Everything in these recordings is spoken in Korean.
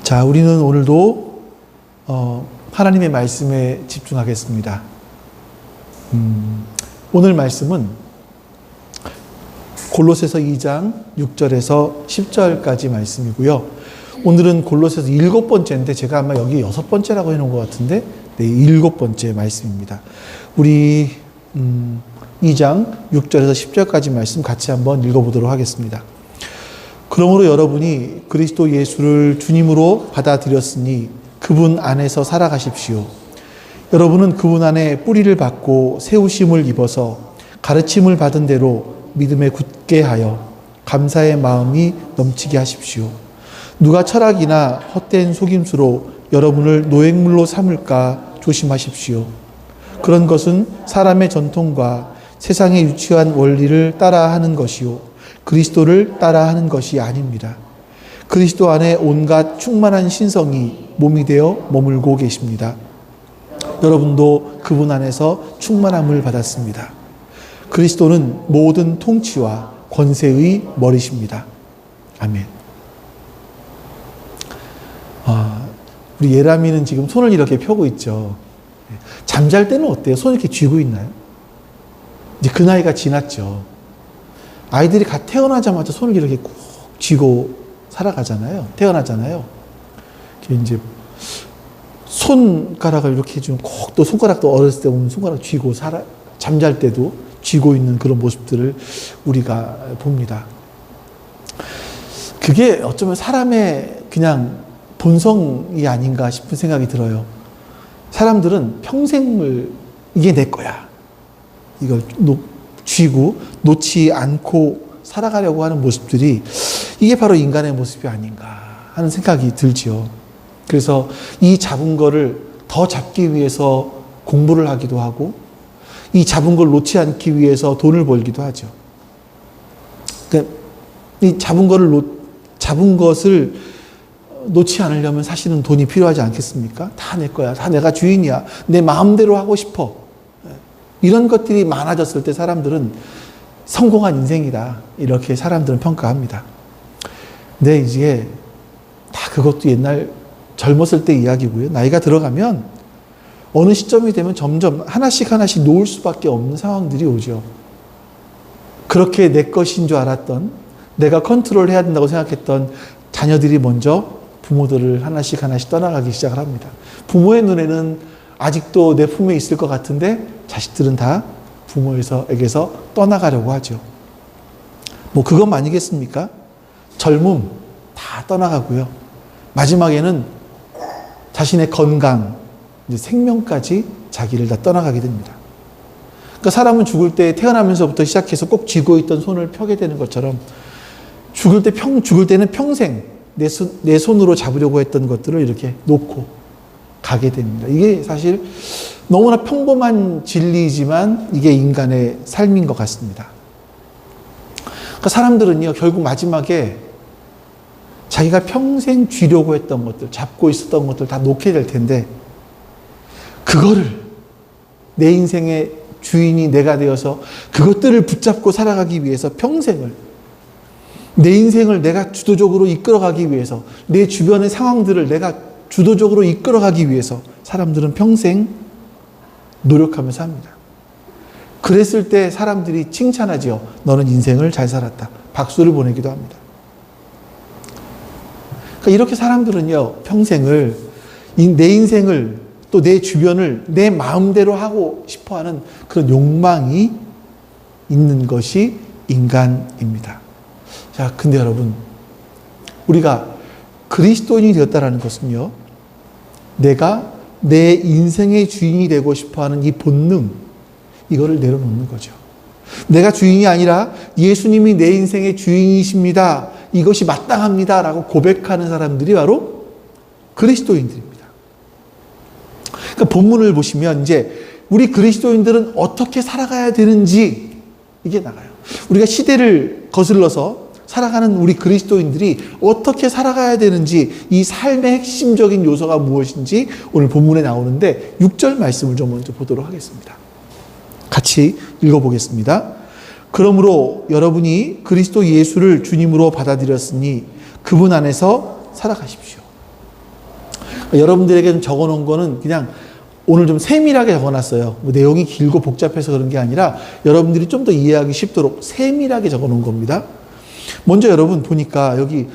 자, 우리는 오늘도 하나님의 말씀에 집중하겠습니다. 오늘 말씀은 골로새서 2장 6절에서 10절까지 말씀이고요. 오늘은 골로새서 7번째인데 제가 아마 여기 6번째라고 해놓은 것 같은데 7번째 말씀입니다. 우리 2장 6절에서 10절까지 말씀 같이 한번 읽어보도록 하겠습니다. 그러므로 여러분이 그리스도 예수를 주님으로 받아들였으니 그분 안에서 살아가십시오. 여러분은 그분 안에 뿌리를 받고 세우심을 입어서 가르침을 받은 대로 믿음에 굳게 하여 감사의 마음이 넘치게 하십시오. 누가 철학이나 헛된 속임수로 여러분을 노획물로 삼을까 조심하십시오. 그런 것은 사람의 전통과 세상의 유치한 원리를 따라하는 것이요 그리스도를 따라하는 것이 아닙니다. 그리스도 안에 온갖 충만한 신성이 몸이 되어 머물고 계십니다. 여러분도 그분 안에서 충만함을 받았습니다. 그리스도는 모든 통치와 권세의 머리십니다. 아멘. 우리 예람이는 지금 손을 이렇게 펴고 있죠. 잠잘 때는 어때요? 손을 이렇게 쥐고 있나요? 이제 그 나이가 지났죠. 아이들이 갓 태어나자마자 손을 이렇게 꾹 쥐고 살아가잖아요. 태어나잖아요. 이제 손가락을 이렇게 좀 꼭 또 손가락도 어렸을 때 보면 손가락 쥐고 잠잘 때도 쥐고 있는 그런 모습들을 우리가 봅니다. 그게 어쩌면 사람의 그냥 본성이 아닌가 싶은 생각이 들어요. 사람들은 평생을 이게 내 거야. 이걸 쥐고 놓지 않고 살아가려고 하는 모습들이 이게 바로 인간의 모습이 아닌가 하는 생각이 들지요. 그래서 이 잡은 거를 더 잡기 위해서 공부를 하기도 하고 이 잡은 걸 놓지 않기 위해서 돈을 벌기도 하죠. 그러니까 이 잡은 것을 놓지 않으려면 사실은 돈이 필요하지 않겠습니까? 다 내 거야. 다 내가 주인이야. 내 마음대로 하고 싶어. 이런 것들이 많아졌을 때 사람들은 성공한 인생이다. 이렇게 사람들은 평가합니다. 근데 이제 다 그것도 옛날 젊었을 때 이야기고요. 나이가 들어가면 어느 시점이 되면 점점 하나씩 놓을 수밖에 없는 상황들이 오죠. 그렇게 내 것인 줄 알았던, 내가 컨트롤해야 된다고 생각했던 자녀들이 먼저 부모들을 하나씩 떠나가기 시작을 합니다. 부모의 눈에는 아직도 내 품에 있을 것 같은데 자식들은 다 부모에게서 떠나가려고 하죠. 뭐 그건 아니겠습니까? 젊음 다 떠나가고요. 마지막에는 자신의 건강, 이제 생명까지 자기를 다 떠나가게 됩니다. 그러니까 사람은 죽을 때 태어나면서부터 시작해서 꼭 쥐고 있던 손을 펴게 되는 것처럼 죽을 때는 평생 내 손으로 잡으려고 했던 것들을 이렇게 놓고 가게 됩니다. 이게 사실 너무나 평범한 진리이지만 이게 인간의 삶인 것 같습니다. 그러니까 사람들은요, 결국 마지막에 자기가 평생 쥐려고 했던 것들, 잡고 있었던 것들 다 놓게 될 텐데, 그거를 내 인생의 주인이 내가 되어서 그것들을 붙잡고 살아가기 위해서 평생을, 내 인생을 내가 주도적으로 이끌어가기 위해서, 내 주변의 상황들을 내가 주도적으로 이끌어가기 위해서 사람들은 평생 노력하면서 합니다. 그랬을 때 사람들이 칭찬하지요. 너는 인생을 잘 살았다. 박수를 보내기도 합니다. 그러니까 이렇게 사람들은요, 평생을 내 인생을 또 내 주변을 내 마음대로 하고 싶어하는 그런 욕망이 있는 것이 인간입니다. 자, 근데 여러분, 우리가 그리스도인이 되었다라는 것은요, 내가 내 인생의 주인이 되고 싶어하는 이 본능, 이거를 내려놓는 거죠. 내가 주인이 아니라 예수님이 내 인생의 주인이십니다. 이것이 마땅합니다. 라고 고백하는 사람들이 바로 그리스도인들입니다. 그러니까 본문을 보시면 이제 우리 그리스도인들은 어떻게 살아가야 되는지 이게 나가요. 우리가 시대를 거슬러서 살아가는 우리 그리스도인들이 어떻게 살아가야 되는지, 이 삶의 핵심적인 요소가 무엇인지 오늘 본문에 나오는데 6절 말씀을 좀 먼저 보도록 하겠습니다. 같이 읽어보겠습니다. 그러므로 여러분이 그리스도 예수를 주님으로 받아들였으니 그분 안에서 살아가십시오. 여러분들에게 좀 적어놓은 거는 그냥 오늘 좀 세밀하게 적어놨어요. 뭐 내용이 길고 복잡해서 그런 게 아니라 여러분들이 좀 더 이해하기 쉽도록 세밀하게 적어놓은 겁니다. 먼저 여러분 보니까 여기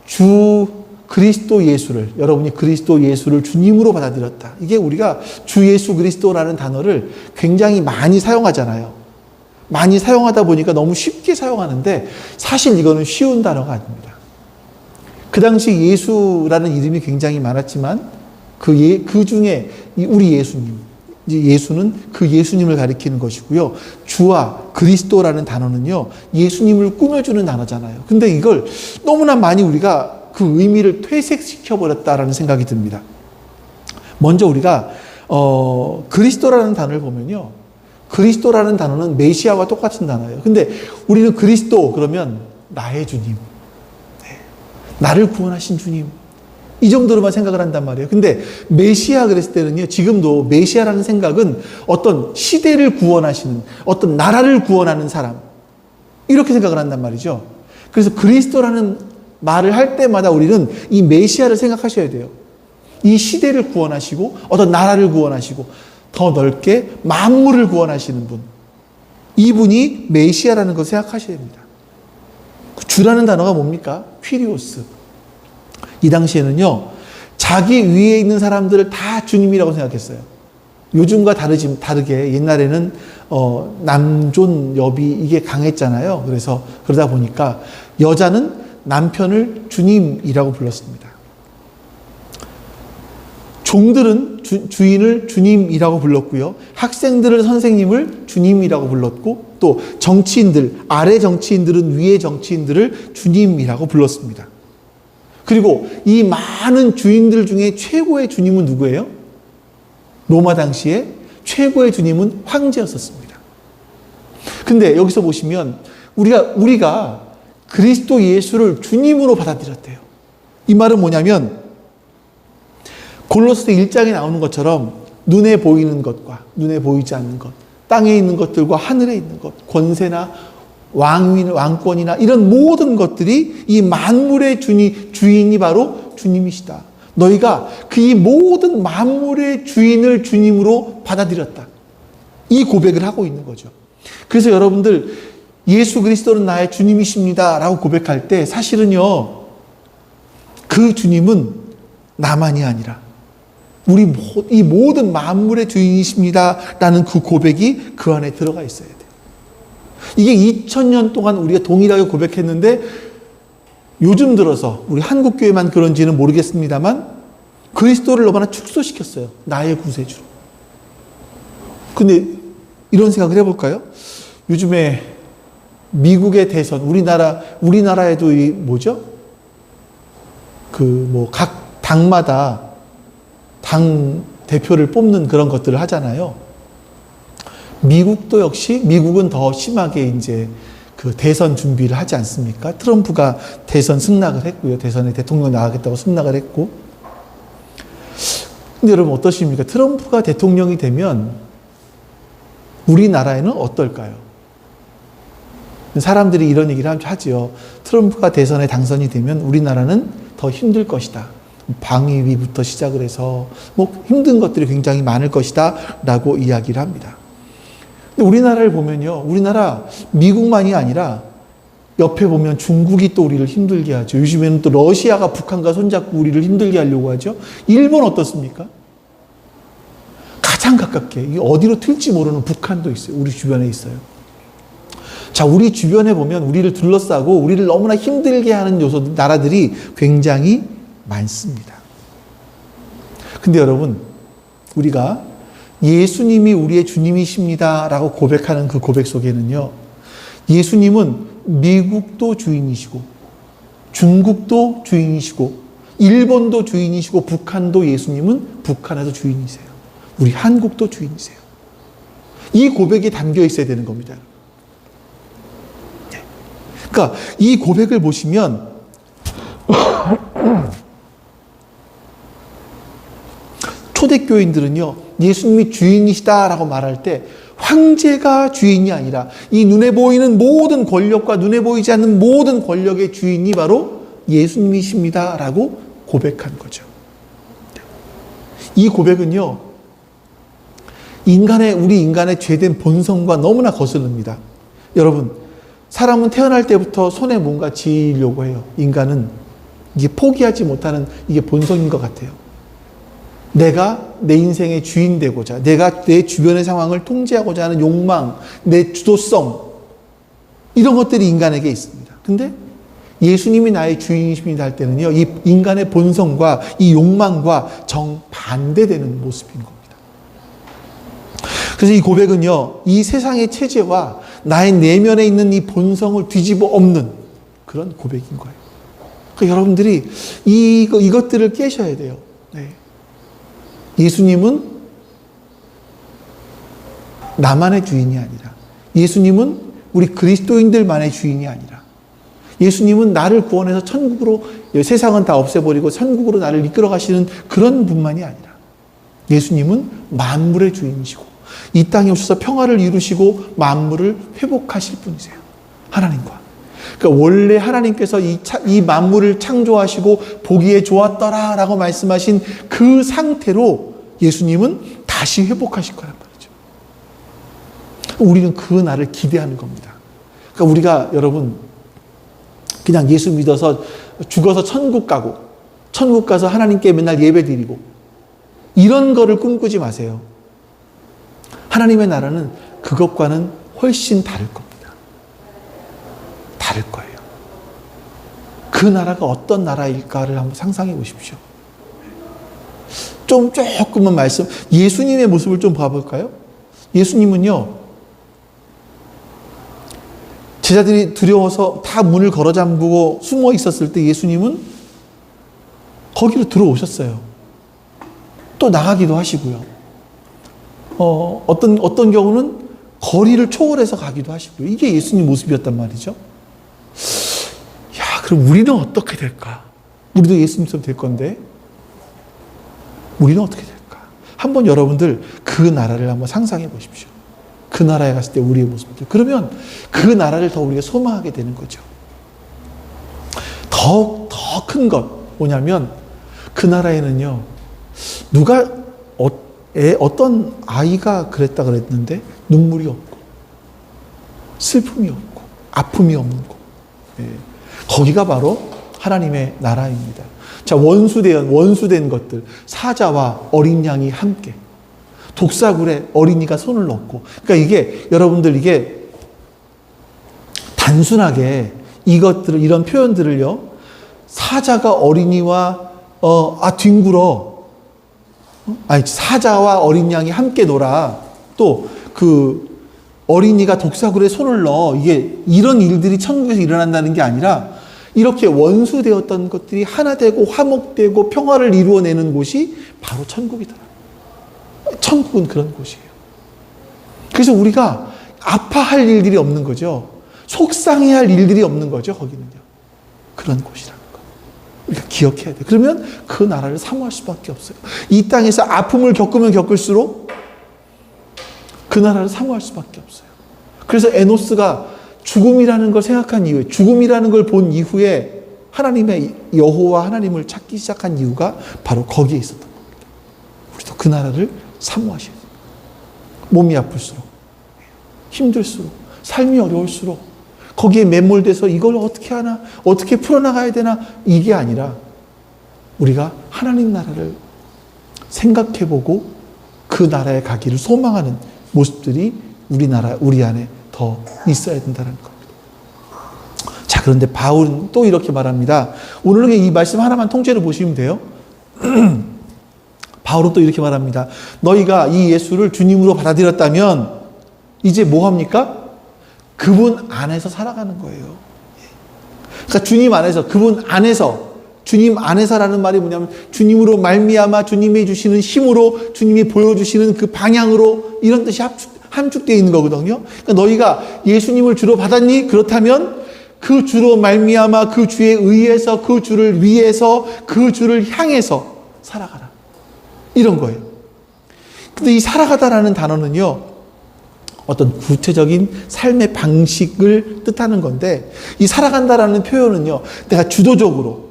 주 그리스도 예수를, 여러분이 그리스도 예수를 주님으로 받아들였다. 이게 우리가 주 예수 그리스도라는 단어를 굉장히 많이 사용하잖아요. 많이 사용하다 보니까 너무 쉽게 사용하는데 사실 이거는 쉬운 단어가 아닙니다. 그 당시 예수라는 이름이 굉장히 많았지만 그 중에 우리 예수님, 예수는 그 예수님을 가리키는 것이고요. 주와 그리스도라는 단어는요, 예수님을 꾸며주는 단어잖아요. 근데 이걸 너무나 많이 우리가 그 의미를 퇴색시켜버렸다라는 생각이 듭니다. 먼저 우리가, 그리스도라는 단어를 보면요. 그리스도라는 단어는 메시아와 똑같은 단어예요. 근데 우리는 그리스도 그러면 나의 주님, 나를 구원하신 주님, 이 정도로만 생각을 한단 말이에요. 근데 메시아 그랬을 때는요, 지금도 메시아라는 생각은 어떤 시대를 구원하시는, 어떤 나라를 구원하는 사람, 이렇게 생각을 한단 말이죠. 그래서 그리스도라는 말을 할 때마다 우리는 이 메시아를 생각하셔야 돼요. 이 시대를 구원하시고, 어떤 나라를 구원하시고, 더 넓게 만물을 구원하시는 분. 이분이 메시아라는 것을 생각하셔야 됩니다. 주라는 단어가 뭡니까? 퀴리오스. 이 당시에는요, 자기 위에 있는 사람들을 다 주님이라고 생각했어요. 요즘과 다르게 옛날에는 남존 여비 이게 강했잖아요. 그래서 그러다 보니까 여자는 남편을 주님이라고 불렀습니다. 종들은 주인을 주님이라고 불렀고요. 학생들은 선생님을 주님이라고 불렀고, 또 정치인들, 아래 정치인들은 위에 정치인들을 주님이라고 불렀습니다. 그리고 이 많은 주인들 중에 최고의 주님은 누구예요? 로마 당시에 최고의 주님은 황제였었습니다. 근데 여기서 보시면 우리가 그리스도 예수를 주님으로 받아들였대요. 이 말은 뭐냐면 골로새 1장에 나오는 것처럼 눈에 보이는 것과 눈에 보이지 않는 것, 땅에 있는 것들과 하늘에 있는 것, 권세나 왕권이나 이런 모든 것들이 이 만물의 주인이 바로 주님이시다. 너희가 그 이 모든 만물의 주인을 주님으로 받아들였다. 이 고백을 하고 있는 거죠. 그래서 여러분들 예수 그리스도는 나의 주님이십니다 라고 고백할 때 사실은요, 그 주님은 나만이 아니라 이 모든 만물의 주인이십니다 라는 그 고백이 그 안에 들어가 있어야 돼요. 이게 2000년 동안 우리가 동일하게 고백했는데 요즘 들어서 우리 한국교회만 그런지는 모르겠습니다만 그리스도를 너무나 축소시켰어요. 나의 구세주로. 근데 이런 생각을 해볼까요? 요즘에 미국의 대선, 우리나라에도 각 당마다 당 대표를 뽑는 그런 것들을 하잖아요. 미국도 역시 미국은 더 심하게 이제 그 대선 준비를 하지 않습니까? 트럼프가 대선 승낙을 했고요. 대선에 대통령 나가겠다고 승낙을 했고. 근데 여러분 어떠십니까? 트럼프가 대통령이 되면 우리나라에는 어떨까요? 사람들이 이런 얘기를 하죠. 트럼프가 대선에 당선이 되면 우리나라는 더 힘들 것이다. 방위비부터 시작을 해서 힘든 것들이 굉장히 많을 것이다 라고 이야기를 합니다. 근데 우리나라를 보면요, 우리나라 미국만이 아니라 옆에 보면 중국이 또 우리를 힘들게 하죠. 요즘에는 또 러시아가 북한과 손잡고 우리를 힘들게 하려고 하죠. 일본 어떻습니까? 가장 가깝게 어디로 튈지 모르는 북한도 있어요. 우리 주변에 있어요. 자, 우리 주변에 보면 우리를 둘러싸고 우리를 너무나 힘들게 하는 나라들이 굉장히 많습니다. 근데 여러분, 우리가 예수님이 우리의 주님이십니다 라고 고백하는 그 고백 속에는요, 예수님은 미국도 주인이시고 중국도 주인이시고 일본도 주인이시고 북한도 예수님은 북한에도 주인이세요. 우리 한국도 주인이세요. 이 고백이 담겨 있어야 되는 겁니다. 그러니까 이 고백을 보시면 초대교인들은요, 예수님이 주인이시다라고 말할 때 황제가 주인이 아니라 이 눈에 보이는 모든 권력과 눈에 보이지 않는 모든 권력의 주인이 바로 예수님이십니다라고 고백한 거죠. 이 고백은요, 우리 인간의 죄된 본성과 너무나 거슬립니다. 여러분, 사람은 태어날 때부터 손에 뭔가 쥐려고 해요. 인간은 이게 포기하지 못하는 이게 본성인 것 같아요. 내가 내 인생의 주인 되고자, 내가 내 주변의 상황을 통제하고자 하는 욕망, 내 주도성, 이런 것들이 인간에게 있습니다. 근데 예수님이 나의 주인이십니다 할 때는요, 이 인간의 본성과 이 욕망과 정반대되는 모습인 겁니다. 그래서 이 고백은요, 이 세상의 체제와 나의 내면에 있는 이 본성을 뒤집어 엎는 그런 고백인 거예요. 그러니까 여러분들이 이것들을 깨셔야 돼요. 네. 예수님은 나만의 주인이 아니라, 예수님은 우리 그리스도인들만의 주인이 아니라, 예수님은 나를 구원해서 천국으로, 세상은 다 없애버리고 천국으로 나를 이끌어 가시는 그런 분만이 아니라, 예수님은 만물의 주인이시고 이 땅에 오셔서 평화를 이루시고 만물을 회복하실 분이세요. 하나님과. 그러니까 원래 하나님께서 이 만물을 창조하시고 보기에 좋았더라 라고 말씀하신 그 상태로 예수님은 다시 회복하실 거란 말이죠. 우리는 그 날을 기대하는 겁니다. 그러니까 우리가 여러분 그냥 예수 믿어서 죽어서 천국 가고 천국 가서 하나님께 맨날 예배 드리고 이런 거를 꿈꾸지 마세요. 하나님의 나라는 그것과는 훨씬 다를 겁니다. 다를 거예요. 그 나라가 어떤 나라일까를 한번 상상해 보십시오. 조금만 예수님의 모습을 좀 봐볼까요? 예수님은요, 제자들이 두려워서 다 문을 걸어 잠그고 숨어 있었을 때 예수님은 거기로 들어오셨어요. 또 나가기도 하시고요. 어떤 경우는 거리를 초월해서 가기도 하시고요. 이게 예수님 모습이었단 말이죠. 야, 그럼 우리는 어떻게 될까? 우리도 예수님처럼 될 건데, 우리는 어떻게 될까? 한번 여러분들 그 나라를 한번 상상해 보십시오. 그 나라에 갔을 때 우리의 모습들. 그러면 그 나라를 더 우리가 소망하게 되는 거죠. 더 큰 것 뭐냐면, 그 나라에는요, 어떤 아이가 그랬는데 눈물이 없고 슬픔이 없고 아픔이 없는 곳. 거기가 바로 하나님의 나라입니다. 자, 원수된 것들, 사자와 어린 양이 함께, 독사굴에 어린이가 손을 넣고, 그러니까 이게 여러분들 이게 단순하게 이런 표현들을요, 사자가 어린이와 사자와 어린 양이 함께 놀아, 또 그 어린이가 독사굴에 손을 넣어, 이런 일들이 천국에서 일어난다는 게 아니라 이렇게 원수되었던 것들이 하나 되고 화목되고 평화를 이루어내는 곳이 바로 천국이더라. 천국은 그런 곳이에요. 그래서 우리가 아파할 일들이 없는 거죠. 속상해할 일들이 없는 거죠. 거기는요. 그런 곳이라는 거. 우리가 기억해야 돼요. 그러면 그 나라를 사모할 수밖에 없어요. 이 땅에서 아픔을 겪으면 겪을수록 그 나라를 사모할 수밖에 없어요. 그래서 에노스가 죽음이라는 걸 생각한 이후에, 죽음이라는 걸 본 이후에 하나님의 여호와 하나님을 찾기 시작한 이유가 바로 거기에 있었던 겁니다. 우리도 그 나라를 사모하셔야 돼요. 몸이 아플수록, 힘들수록, 삶이 어려울수록 거기에 매몰돼서 이걸 어떻게 하나, 어떻게 풀어나가야 되나, 이게 아니라 우리가 하나님 나라를 생각해보고 그 나라에 가기를 소망하는 모습들이 우리 안에 더 있어야 된다는 겁니다. 자, 그런데 바울은 또 이렇게 말합니다. 오늘은 이 말씀 하나만 통째로 보시면 돼요. 바울은 또 이렇게 말합니다. 너희가 이 예수를 주님으로 받아들였다면 이제 뭐 합니까? 그분 안에서 살아가는 거예요. 그러니까 주님 안에서, 그분 안에서, 주님 안에서라는 말이 뭐냐면 주님으로 말미암아 주님이 주시는 힘으로, 주님이 보여주시는 그 방향으로, 이런 뜻이 함축되어 있는 거거든요. 그러니까 너희가 예수님을 주로 받았니? 그렇다면 그 주로 말미암아 그 주에 의해서, 그 주를 위해서, 그 주를 향해서 살아가라. 이런 거예요. 근데 이 살아가다라는 단어는요, 어떤 구체적인 삶의 방식을 뜻하는 건데, 이 살아간다라는 표현은요, 내가 주도적으로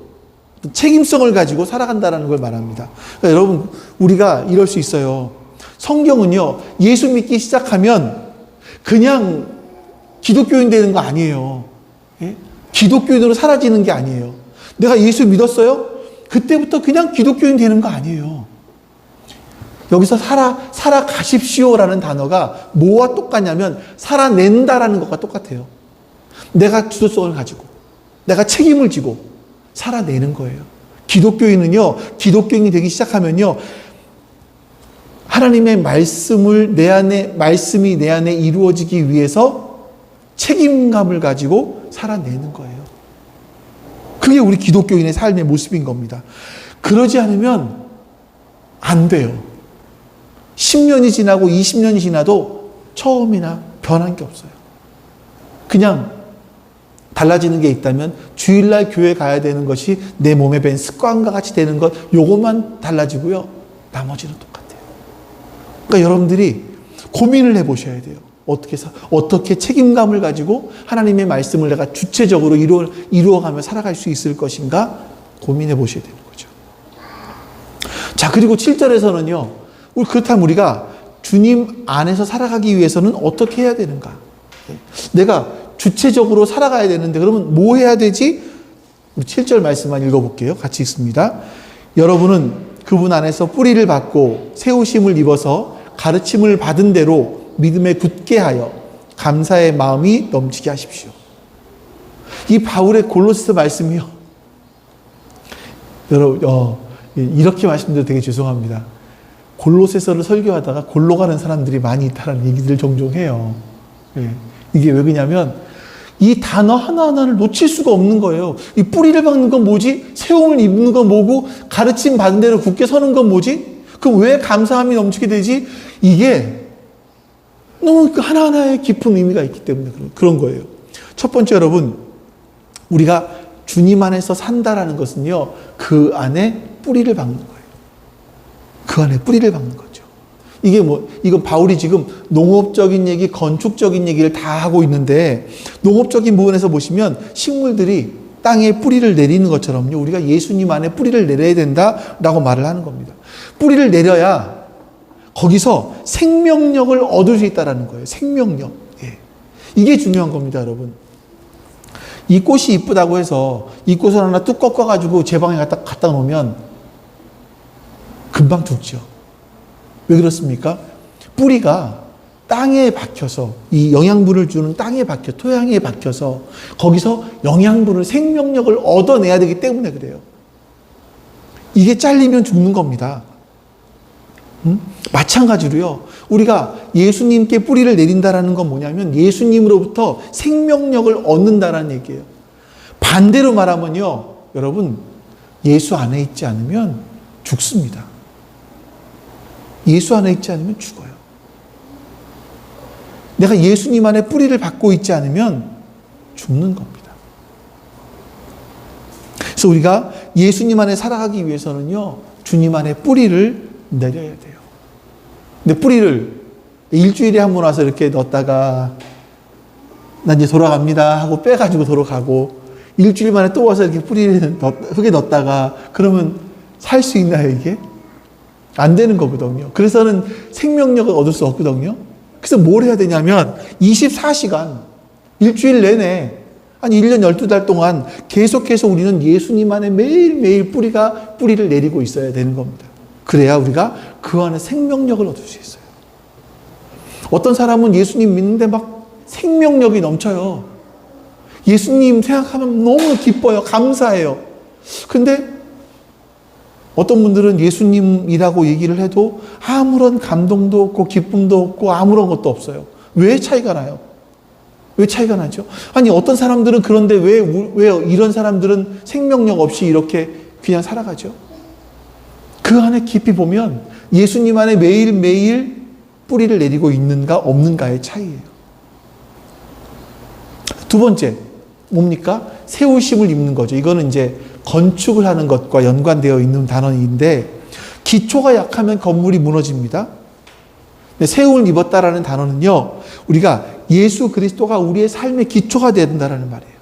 책임성을 가지고 살아간다는 걸 말합니다. 그러니까 여러분, 우리가 이럴 수 있어요. 성경은요, 예수 믿기 시작하면 그냥 기독교인 되는 거 아니에요. 예? 기독교인으로 사라지는 게 아니에요. 내가 예수 믿었어요? 그때부터 그냥 기독교인 되는 거 아니에요. 여기서 살아가십시오라는 단어가 뭐와 똑같냐면 살아낸다라는 것과 똑같아요. 내가 주도성을 가지고 내가 책임을 지고 살아내는 거예요. 기독교인은요, 기독교인이 되기 시작하면요, 하나님의 말씀이 내 안에 이루어지기 위해서 책임감을 가지고 살아내는 거예요. 그게 우리 기독교인의 삶의 모습인 겁니다. 그러지 않으면 안 돼요. 10년이 지나고 20년이 지나도 처음이나 변한 게 없어요. 그냥 달라지는 게 있다면 주일날 교회 가야 되는 것이 내 몸에 밴 습관과 같이 되는 것, 요것만 달라지고요. 나머지는 똑같아요. 그러니까 여러분들이 고민을 해보셔야 돼요. 어떻게 책임감을 가지고 하나님의 말씀을 내가 주체적으로 이루어가며 살아갈 수 있을 것인가 고민해 보셔야 되는 거죠. 자, 그리고 7절에서는요, 그렇다면 우리가 주님 안에서 살아가기 위해서는 어떻게 해야 되는가? 내가 주체적으로 살아가야 되는데 그러면 뭐 해야 되지? 우리 7절 말씀만 읽어볼게요. 같이 읽습니다. 여러분은 그분 안에서 뿌리를 받고 세우심을 입어서 가르침을 받은 대로 믿음에 굳게 하여 감사의 마음이 넘치게 하십시오. 이 바울의 골로새서 말씀이요. 여러분, 이렇게 말씀드려도 되게 죄송합니다. 골로새서를 설교하다가 골로 가는 사람들이 많이 있다는 얘기들을 종종 해요. 이게 왜 그러냐면 이 단어 하나하나를 놓칠 수가 없는 거예요. 이 뿌리를 박는 건 뭐지? 세움을 입는 건 뭐고? 가르침 받은 대로 굳게 서는 건 뭐지? 그럼 왜 감사함이 넘치게 되지? 이게 너무 하나하나의 깊은 의미가 있기 때문에 그런 거예요. 첫 번째, 여러분, 우리가 주님 안에서 산다라는 것은요, 그 안에 뿌리를 박는 거예요. 그 안에 뿌리를 박는 거죠. 이건 바울이 지금 농업적인 얘기, 건축적인 얘기를 다 하고 있는데, 농업적인 부분에서 보시면 식물들이 땅에 뿌리를 내리는 것처럼요, 우리가 예수님 안에 뿌리를 내려야 된다라고 말을 하는 겁니다. 뿌리를 내려야 거기서 생명력을 얻을 수 있다는 거예요. 생명력. 예. 이게 중요한 겁니다, 여러분. 이 꽃이 이쁘다고 해서 이 꽃을 하나 뚝 꺾어가지고 제 방에 갖다 놓으면 금방 죽죠. 왜 그렇습니까? 뿌리가 땅에 박혀서, 이 영양분을 주는 땅에 토양에 박혀서 거기서 영양분을, 생명력을 얻어내야 되기 때문에 그래요. 이게 잘리면 죽는 겁니다. 마찬가지로요, 우리가 예수님께 뿌리를 내린다라는 건 뭐냐면 예수님으로부터 생명력을 얻는다라는 얘기예요. 반대로 말하면요, 여러분, 예수 안에 있지 않으면 죽습니다. 예수 안에 있지 않으면 죽어요. 내가 예수님 안에 뿌리를 받고 있지 않으면 죽는 겁니다. 그래서 우리가 예수님 안에 살아가기 위해서는요, 주님 안에 뿌리를 내려야 돼요. 근데 뿌리를 일주일에 한 번 와서 이렇게 넣었다가 난 이제 돌아갑니다 하고 빼가지고 돌아가고, 일주일 만에 또 와서 이렇게 뿌리를 흙에 넣었다가 그러면 살 수 있나요, 이게? 안 되는 거거든요. 그래서는 생명력을 얻을 수 없거든요. 그래서 뭘 해야 되냐면 24시간, 일주일 내내, 한 1년 12달 동안 계속해서 우리는 예수님 안에 매일매일 뿌리를 내리고 있어야 되는 겁니다. 그래야 우리가 그 안에 생명력을 얻을 수 있어요. 어떤 사람은 예수님 믿는데 막 생명력이 넘쳐요. 예수님 생각하면 너무 기뻐요. 감사해요. 근데 어떤 분들은 예수님이라고 얘기를 해도 아무런 감동도 없고 기쁨도 없고 아무런 것도 없어요. 왜 차이가 나요? 왜 차이가 나죠? 아니, 어떤 사람들은 그런데 왜 이런 사람들은 생명력 없이 이렇게 그냥 살아가죠? 그 안에 깊이 보면 예수님 안에 매일매일 뿌리를 내리고 있는가 없는가의 차이예요. 두 번째, 뭡니까? 세우심을 입는 거죠. 이거는 이제 건축을 하는 것과 연관되어 있는 단어인데, 기초가 약하면 건물이 무너집니다. 세움을 입었다라는 단어는요, 우리가 예수 그리스도가 우리의 삶의 기초가 된다라는 말이에요.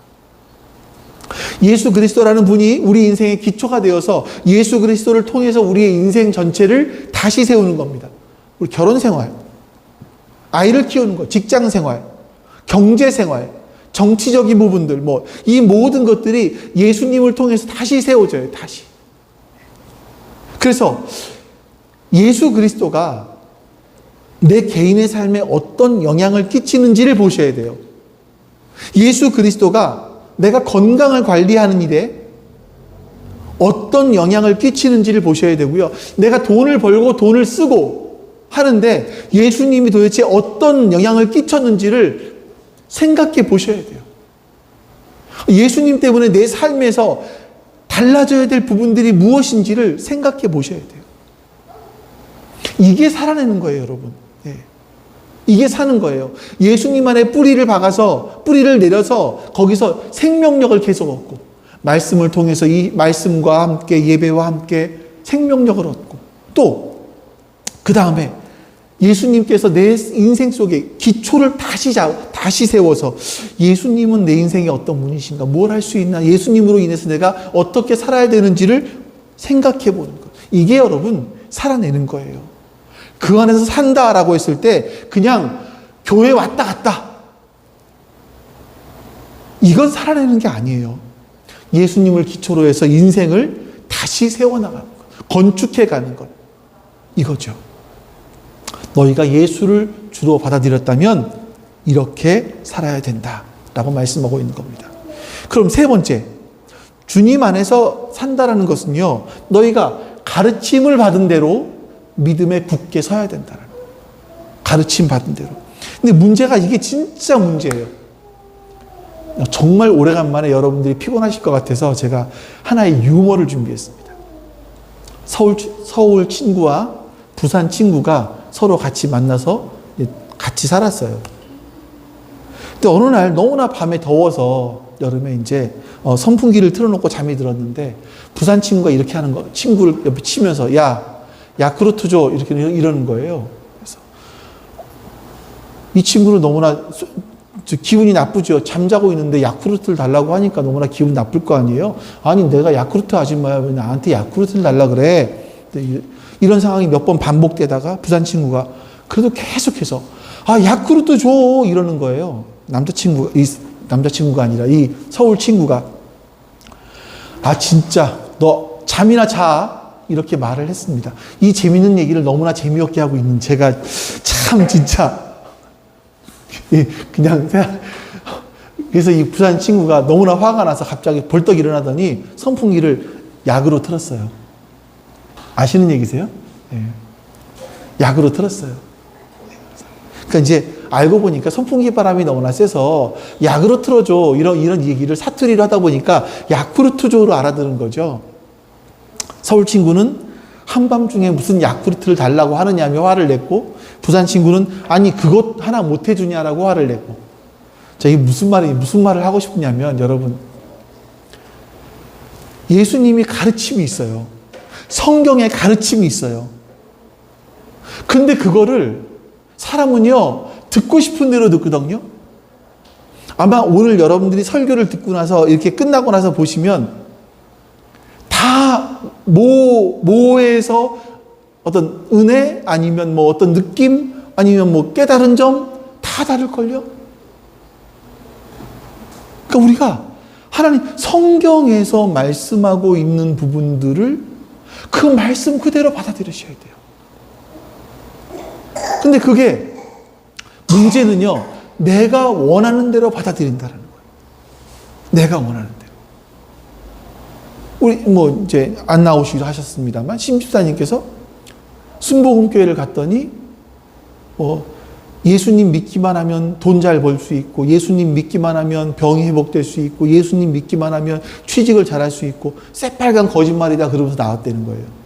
예수 그리스도라는 분이 우리 인생의 기초가 되어서 예수 그리스도를 통해서 우리의 인생 전체를 다시 세우는 겁니다. 우리 결혼 생활, 아이를 키우는 것, 직장 생활, 경제 생활, 정치적인 부분들, 이 모든 것들이 예수님을 통해서 다시 세워져요, 다시. 그래서 예수 그리스도가 내 개인의 삶에 어떤 영향을 끼치는지를 보셔야 돼요. 예수 그리스도가 내가 건강을 관리하는 일에 어떤 영향을 끼치는지를 보셔야 되고요. 내가 돈을 벌고 돈을 쓰고 하는데 예수님이 도대체 어떤 영향을 끼쳤는지를 생각해 보셔야 돼요. 예수님 때문에 내 삶에서 달라져야 될 부분들이 무엇인지를 생각해 보셔야 돼요. 이게 살아내는 거예요, 여러분. 이게 사는 거예요. 예수님 안에 뿌리를 박아서, 뿌리를 내려서 거기서 생명력을 계속 얻고, 말씀을 통해서 이 말씀과 함께 예배와 함께 생명력을 얻고, 또 그 다음에 예수님께서 내 인생 속에 기초를 다시 세워서 예수님은 내 인생에 어떤 분이신가, 뭘 할 수 있나, 예수님으로 인해서 내가 어떻게 살아야 되는지를 생각해 보는 것. 이게 여러분 살아내는 거예요. 그 안에서 산다라고 했을 때 그냥 교회 왔다 갔다, 이건 살아내는 게 아니에요. 예수님을 기초로 해서 인생을 다시 세워나가는 것, 건축해가는 것, 이거죠. 너희가 예수를 주로 받아들였다면 이렇게 살아야 된다라고 말씀하고 있는 겁니다. 그럼 세 번째, 주님 안에서 산다라는 것은요, 너희가 가르침을 받은 대로 믿음에 굳게 서야 된다는 거예요. 가르침 받은 대로. 근데 문제가, 이게 진짜 문제예요. 정말 오래간만에 여러분들이 피곤하실 것 같아서 제가 하나의 유머를 준비했습니다. 서울 친구와 부산 친구가 서로 같이 만나서 같이 살았어요. 근데 어느 날 너무나 밤에 더워서, 여름에 이제 선풍기를 틀어놓고 잠이 들었는데, 부산 친구가 이렇게 하는 거, 친구를 옆에 치면서, 야, 야쿠르트 줘, 이렇게 이러는 거예요. 그래서 이 친구는 너무나 기분이 나쁘죠. 잠자고 있는데 야쿠르트를 달라고 하니까 너무나 기분 나쁠 거 아니에요. 아니, 내가 야쿠르트 아줌마야, 왜 나한테 야쿠르트를 달라 그래? 이런 상황이 몇 번 반복되다가 부산 친구가 그래도 계속해서 야쿠르트 줘, 이러는 거예요. 남자친구가 아니라 이 서울 친구가, 진짜 너 잠이나 자, 이렇게 말을 했습니다. 이 재밌는 얘기를 너무나 재미없게 하고 있는 제가 참 진짜 그냥 그래서 이 부산 친구가 너무나 화가 나서 갑자기 벌떡 일어나더니 선풍기를 약으로 틀었어요. 아시는 얘기세요? 네. 약으로 틀었어요. 그러니까 이제 알고 보니까 선풍기 바람이 너무나 세서 약으로 틀어줘, 이런 얘기를 사투리로 하다 보니까 야쿠르트조로 알아들은 거죠. 서울 친구는 한밤중에 무슨 야쿠르트를 달라고 하느냐며 화를 냈고, 부산 친구는 아니 그것 하나 못 해주냐라고 화를 냈고. 자, 이게 무슨 말을 하고 싶냐면, 여러분, 예수님이 가르침이 있어요. 성경에 가르침이 있어요. 근데 그거를 사람은요, 듣고 싶은 대로 듣거든요. 아마 오늘 여러분들이 설교를 듣고 나서, 이렇게 끝나고 나서 보시면 다 뭐에서 어떤 은혜, 아니면 어떤 느낌, 아니면 깨달은 점 다 다를걸요. 그러니까 우리가 하나님 성경에서 말씀하고 있는 부분들을 그 말씀 그대로 받아들이셔야 돼요. 근데 그게 문제는요, 내가 원하는 대로 받아들인다는 거예요. 내가 원하는 대로. 우리 이제 안 나오시기로 하셨습니다만, 심집사님께서 순복음교회를 갔더니 예수님 믿기만 하면 돈 잘 벌 수 있고, 예수님 믿기만 하면 병이 회복될 수 있고, 예수님 믿기만 하면 취직을 잘할 수 있고, 새빨간 거짓말이다 그러면서 나왔다는 거예요.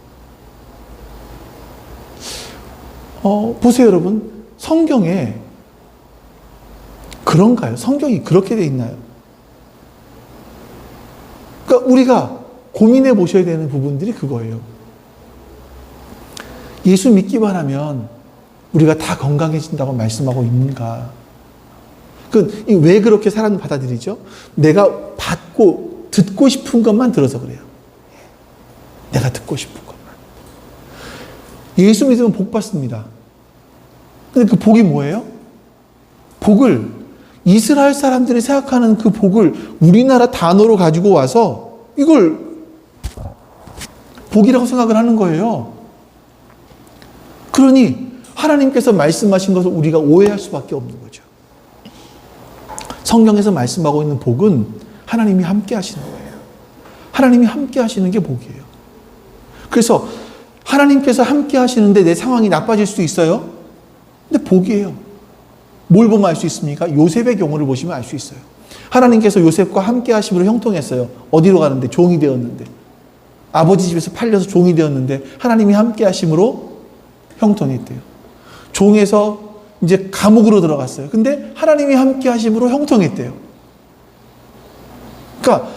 보세요, 여러분. 성경에 그런가요? 성경이 그렇게 돼 있나요? 그러니까 우리가 고민해 보셔야 되는 부분들이 그거예요. 예수 믿기만 하면 우리가 다 건강해진다고 말씀하고 있는가? 왜 그렇게 사람을 받아들이죠? 내가 받고 듣고 싶은 것만 들어서 그래요. 내가 듣고 싶은 것만. 예수 믿으면 복 받습니다. 근데 그 복이 뭐예요? 복을, 이스라엘 사람들이 생각하는 그 복을 우리나라 단어로 가지고 와서 이걸 복이라고 생각을 하는 거예요. 그러니 하나님께서 말씀하신 것을 우리가 오해할 수밖에 없는 거죠. 성경에서 말씀하고 있는 복은 하나님이 함께 하시는 거예요. 하나님이 함께 하시는 게 복이에요. 그래서 하나님께서 함께 하시는데 내 상황이 나빠질 수도 있어요. 근데 복이에요. 뭘 보면 알 수 있습니까? 요셉의 경우를 보시면 알 수 있어요. 하나님께서 요셉과 함께 하심으로 형통했어요. 어디로 가는데? 종이 되었는데. 아버지 집에서 팔려서 종이 되었는데 하나님이 함께 하심으로 형통했대요. 종에서 이제 감옥으로 들어갔어요. 근데 하나님이 함께 하심으로 형통했대요. 그러니까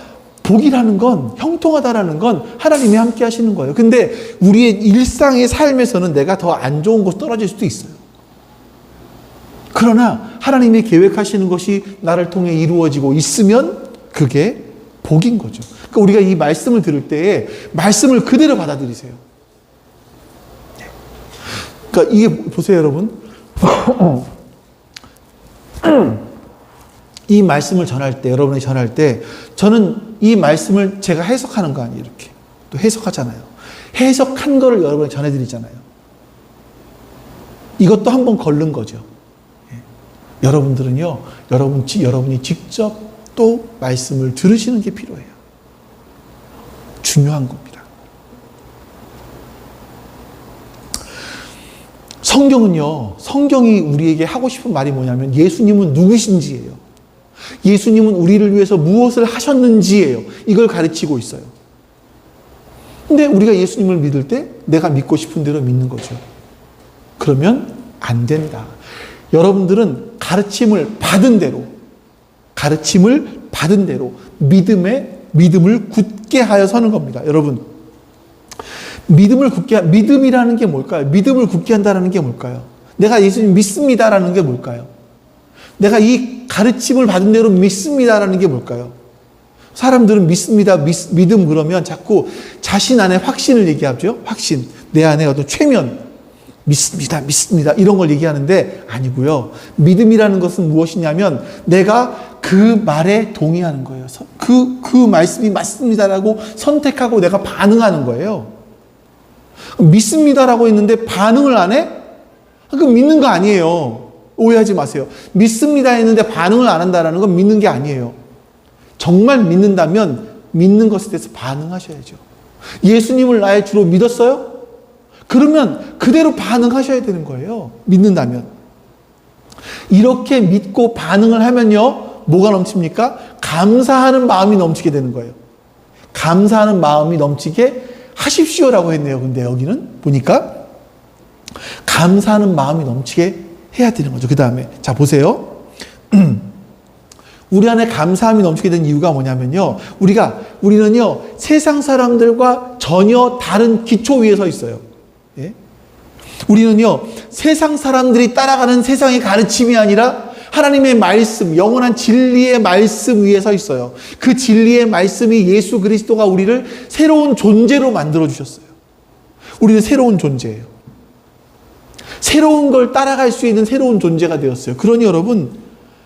복이라는 건, 형통하다라는 건 하나님이 함께 하시는 거예요. 근데 우리의 일상의 삶에서는 내가 더 안 좋은 곳 떨어질 수도 있어요. 그러나 하나님이 계획하시는 것이 나를 통해 이루어지고 있으면 그게 복인 거죠. 그러니까 우리가 이 말씀을 들을 때에 말씀을 그대로 받아들이세요. 그러니까 이게 보세요, 여러분. 이 말씀을 전할 때, 여러분이 전할 때, 저는 이 말씀을 제가 해석하는 거 아니에요, 이렇게. 또 해석하잖아요. 해석한 거를 여러분이 전해드리잖아요. 이것도 한번 걸른 거죠. 예. 여러분들은요, 여러분이 직접 또 말씀을 들으시는 게 필요해요. 중요한 겁니다. 성경이 우리에게 하고 싶은 말이 뭐냐면 예수님은 누구신지예요. 예수님은 우리를 위해서 무엇을 하셨는지예요. 이걸 가르치고 있어요. 근데 우리가 예수님을 믿을 때 내가 믿고 싶은 대로 믿는 거죠. 그러면 안 된다. 여러분들은 가르침을 받은 대로 믿음을 굳게 하여 서는 겁니다. 여러분, 믿음이라는 게 뭘까요? 믿음을 굳게 한다는 게 뭘까요? 내가 예수님 믿습니다라는 게 뭘까요? 내가 이 가르침을 받은 대로 믿습니다라는 게 뭘까요? 사람들은 믿습니다, 믿음 그러면 자꾸 자신 안에 확신을 얘기하죠. 확신. 내 안에 어떤 최면. 믿습니다. 이런 걸 얘기하는데 아니고요. 믿음이라는 것은 무엇이냐면 내가 그 말에 동의하는 거예요. 그 말씀이 맞습니다라고 선택하고 내가 반응하는 거예요. 믿습니다라고 했는데 반응을 안 해? 그럼 믿는 거 아니에요. 오해하지 마세요. 믿습니다 했는데 반응을 안 한다라는 건 믿는 게 아니에요. 정말 믿는다면 믿는 것에 대해서 반응하셔야죠. 예수님을 나의 주로 믿었어요? 그러면 그대로 반응하셔야 되는 거예요. 믿는다면. 이렇게 믿고 반응을 하면요. 뭐가 넘칩니까? 감사하는 마음이 넘치게 되는 거예요. 감사하는 마음이 넘치게 하십시오라고 했네요. 근데 여기는 보니까 감사하는 마음이 넘치게 해야 되는 거죠. 그 다음에 자 보세요. 우리 안에 감사함이 넘치게 된 이유가 뭐냐면요. 우리는요 세상 사람들과 전혀 다른 기초 위에 서 있어요. 예? 우리는요 세상 사람들이 따라가는 세상의 가르침이 아니라 하나님의 말씀, 영원한 진리의 말씀 위에 서 있어요. 그 진리의 말씀이 예수 그리스도가 우리를 새로운 존재로 만들어 주셨어요. 우리는 새로운 존재예요. 새로운 걸 따라갈 수 있는 새로운 존재가 되었어요. 그러니 여러분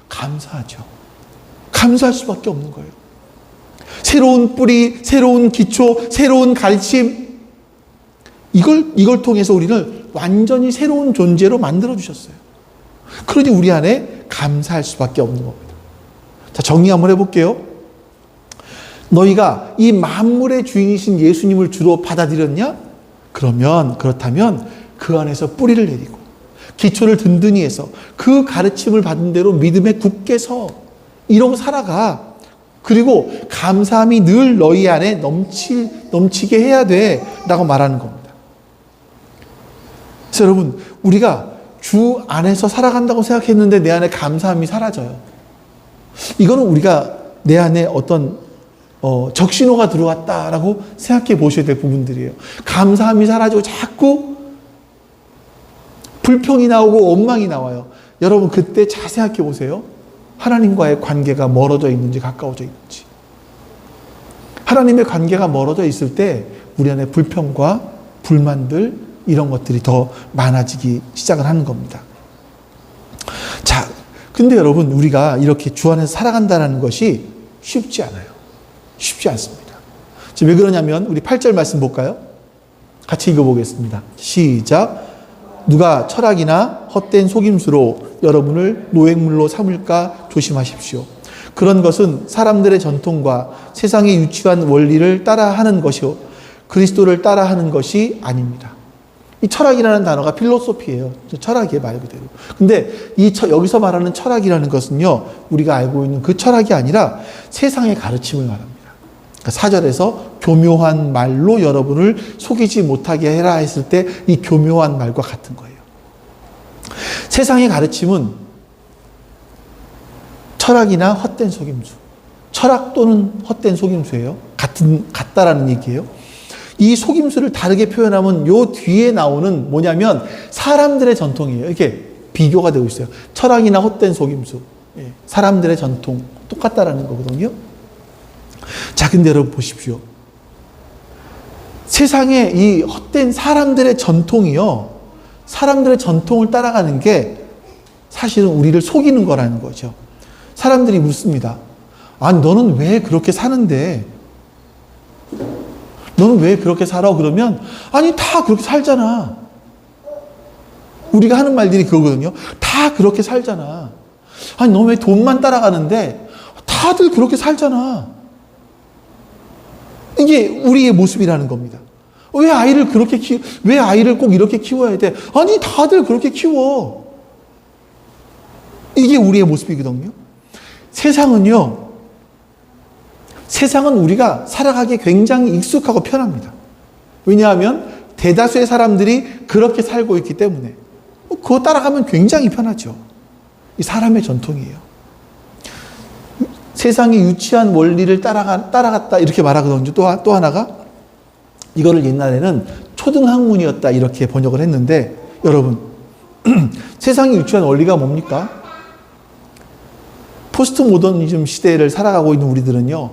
감사하죠. 감사할 수밖에 없는 거예요. 새로운 뿌리, 새로운 기초, 새로운 가르침, 이걸 통해서 우리를 완전히 새로운 존재로 만들어 주셨어요. 그러니 우리 안에 감사할 수밖에 없는 겁니다. 자, 정리 한번 해볼게요. 너희가 이 만물의 주인이신 예수님을 주로 받아들였냐? 그렇다면 그 안에서 뿌리를 내리고 기초를 든든히 해서 그 가르침을 받은 대로 믿음에 굳게 서 이러고 살아가. 그리고 감사함이 늘 너희 안에 넘치게 해야 돼 라고 말하는 겁니다. 그래서 여러분, 우리가 주 안에서 살아간다고 생각했는데 내 안에 감사함이 사라져요. 이거는 우리가 내 안에 어떤 적신호가 들어왔다라고 생각해 보셔야 될 부분들이에요. 감사함이 사라지고 자꾸 불평이 나오고 원망이 나와요. 여러분 그때 잘 생각해 보세요. 하나님과의 관계가 멀어져 있는지 가까워져 있는지. 하나님의 관계가 멀어져 있을 때 우리 안에 불평과 불만들 이런 것들이 더 많아지기 시작을 하는 겁니다. 자, 근데 여러분 우리가 이렇게 주 안에서 살아간다는 것이 쉽지 않아요. 쉽지 않습니다. 지금 왜 그러냐면 우리 8절 말씀 볼까요? 같이 읽어보겠습니다. 시작. 누가 철학이나 헛된 속임수로 여러분을 노획물로 삼을까 조심하십시오. 그런 것은 사람들의 전통과 세상의 유치한 원리를 따라하는 것이요 그리스도를 따라하는 것이 아닙니다. 이 철학이라는 단어가 필로소피예요. 철학이에요, 말 그대로. 근데 여기서 말하는 철학이라는 것은요, 우리가 알고 있는 그 철학이 아니라 세상의 가르침을 말합니다. 그러니까 4절에서 교묘한 말로 여러분을 속이지 못하게 해라 했을 때 이 교묘한 말과 같은 거예요. 세상의 가르침은 철학이나 헛된 속임수, 철학 또는 헛된 속임수예요. 같다라는 얘기예요. 이 속임수를 다르게 표현하면 요 뒤에 나오는 뭐냐면 사람들의 전통이에요. 이렇게 비교가 되고 있어요. 철학이나 헛된 속임수, 사람들의 전통 똑같다라는 거거든요. 자, 근데 여러분 보십시오. 세상에 이 헛된 사람들의 전통이요, 사람들의 전통을 따라가는 게 사실은 우리를 속이는 거라는 거죠. 사람들이 묻습니다. 아니, 너는 왜 그렇게 사는데? 너는 왜 그렇게 살아? 그러면 아니, 다 그렇게 살잖아. 우리가 하는 말들이 그거거든요. 다 그렇게 살잖아. 아니, 너 왜 돈만 따라가는데? 다들 그렇게 살잖아. 이게 우리의 모습이라는 겁니다. 왜 아이를 꼭 이렇게 키워야 돼? 아니, 다들 그렇게 키워. 이게 우리의 모습이거든요. 세상은 우리가 살아가기 굉장히 익숙하고 편합니다. 왜냐하면 대다수의 사람들이 그렇게 살고 있기 때문에 그거 따라가면 굉장히 편하죠. 이 사람의 전통이에요. 세상이 유치한 원리를 따라갔다 이렇게 말하거든요. 또 하나가 이거를 옛날에는 초등학문이었다 이렇게 번역을 했는데 여러분 세상이 유치한 원리가 뭡니까? 포스트 모더니즘 시대를 살아가고 있는 우리들은요,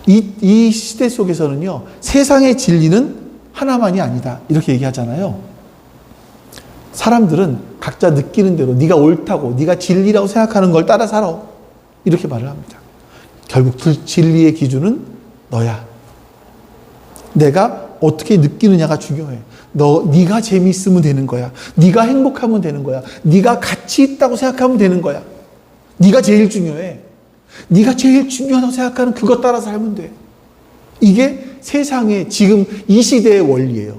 이 시대 속에서는요, 세상의 진리는 하나만이 아니다 이렇게 얘기하잖아요. 사람들은 각자 느끼는 대로 네가 옳다고, 네가 진리라고 생각하는 걸 따라 살아 이렇게 말을 합니다. 결국 진리의 기준은 너야. 내가 어떻게 느끼느냐가 중요해. 네가 재미있으면 되는 거야. 네가 행복하면 되는 거야. 네가 가치 있다고 생각하면 되는 거야. 네가 제일 중요해. 네가 제일 중요하다고 생각하는 그것 따라 살면 돼. 이게 세상의 지금 이 시대의 원리예요.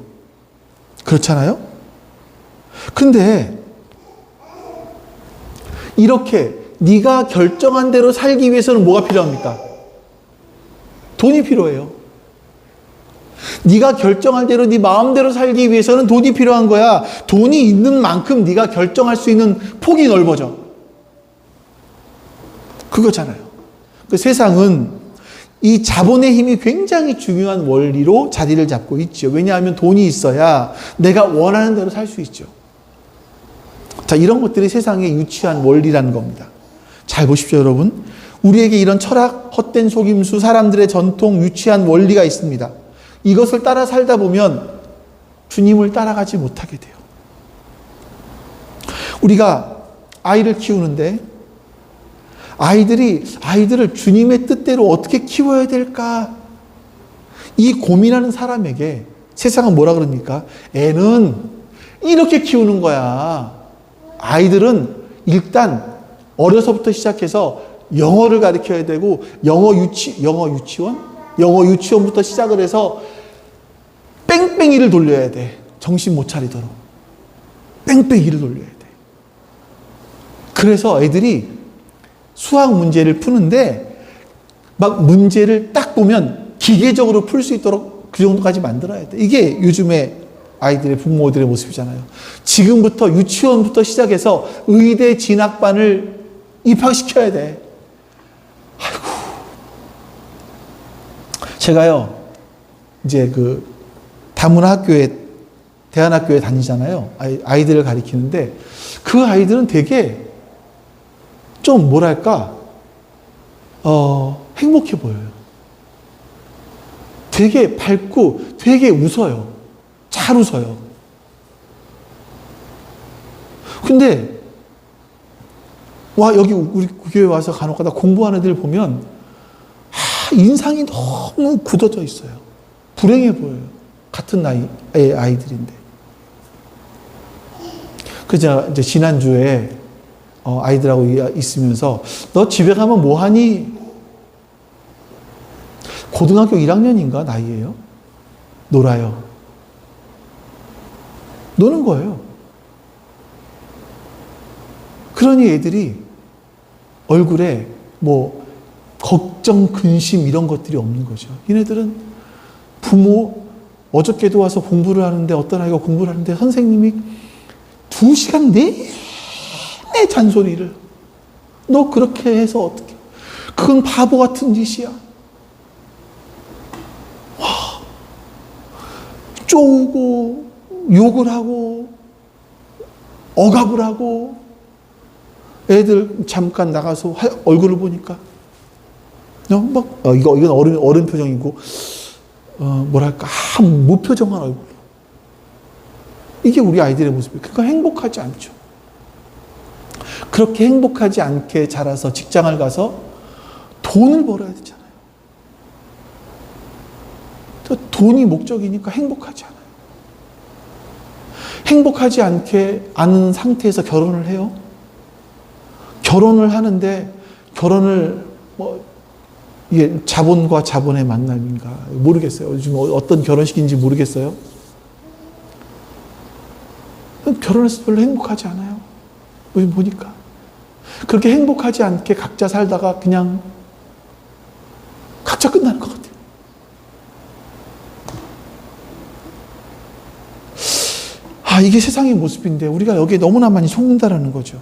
그렇잖아요? 근데 이렇게 네가 결정한 대로 살기 위해서는 뭐가 필요합니까? 돈이 필요해요. 네가 결정한 대로 네 마음대로 살기 위해서는 돈이 필요한 거야. 돈이 있는 만큼 네가 결정할 수 있는 폭이 넓어져. 그거잖아요. 그 세상은 이 자본의 힘이 굉장히 중요한 원리로 자리를 잡고 있죠. 왜냐하면 돈이 있어야 내가 원하는 대로 살 수 있죠. 자, 이런 것들이 세상의 유치한 원리라는 겁니다. 잘 보십시오, 여러분. 우리에게 이런 철학, 헛된 속임수, 사람들의 전통, 유치한 원리가 있습니다. 이것을 따라 살다 보면 주님을 따라가지 못하게 돼요. 우리가 아이를 키우는데 아이들을 주님의 뜻대로 어떻게 키워야 될까? 이 고민하는 사람에게 세상은 뭐라 그럽니까? 애는 이렇게 키우는 거야. 아이들은 일단 어려서부터 시작해서 영어를 가르쳐야 되고 영어 유치원부터 시작을 해서 뺑뺑이를 돌려야 돼. 정신 못 차리도록. 뺑뺑이를 돌려야 돼. 그래서 애들이 수학 문제를 푸는데 막 문제를 딱 보면 기계적으로 풀 수 있도록 그 정도까지 만들어야 돼. 이게 요즘에 아이들의 부모들의 모습이잖아요. 지금부터 유치원부터 시작해서 의대 진학반을 입학시켜야 돼. 아이고. 제가요, 이제 그 대안학교에 다니잖아요. 아이들을 가리키는데 그 아이들은 되게 좀 뭐랄까, 행복해 보여요. 되게 밝고 되게 웃어요. 잘 웃어요. 근데 여기 우리 교회 와서 간혹가다 공부하는 애들 보면 인상이 너무 굳어져 있어요. 불행해 보여요. 같은 나이의 아이들인데. 그래서 이제 지난주에 아이들하고 있으면서 너 집에 가면 뭐 하니? 고등학교 1학년인가 나이예요. 놀아요. 노는 거예요. 그러니 애들이 얼굴에 뭐 걱정, 근심 이런 것들이 없는 거죠. 얘네들은 부모 어저께도 와서 공부를 하는데 어떤 아이가 공부를 하는데 선생님이 2시간 내내 잔소리를 너 그렇게 해서 어떻게 그건 바보 같은 짓이야. 쪼우고 욕을 하고 억압을 하고 애들 잠깐 나가서 얼굴을 보니까 이건 어른 표정이고 뭐랄까 무표정한 얼굴. 이게 우리 아이들의 모습이에요. 그러니까 행복하지 않죠. 그렇게 행복하지 않게 자라서 직장을 가서 돈을 벌어야 되잖아요. 돈이 목적이니까 행복하지 않아요. 행복하지 않은 상태에서 결혼을 해요. 결혼을 하는데 결혼을 이게 자본과 자본의 만남인가 모르겠어요. 요즘 어떤 결혼식인지 모르겠어요. 결혼해서 별로 행복하지 않아요. 요즘 보니까. 그렇게 행복하지 않게 각자 살다가 그냥 각자 끝나는 것 같아요. 이게 세상의 모습인데 우리가 여기에 너무나 많이 속는다라는 거죠.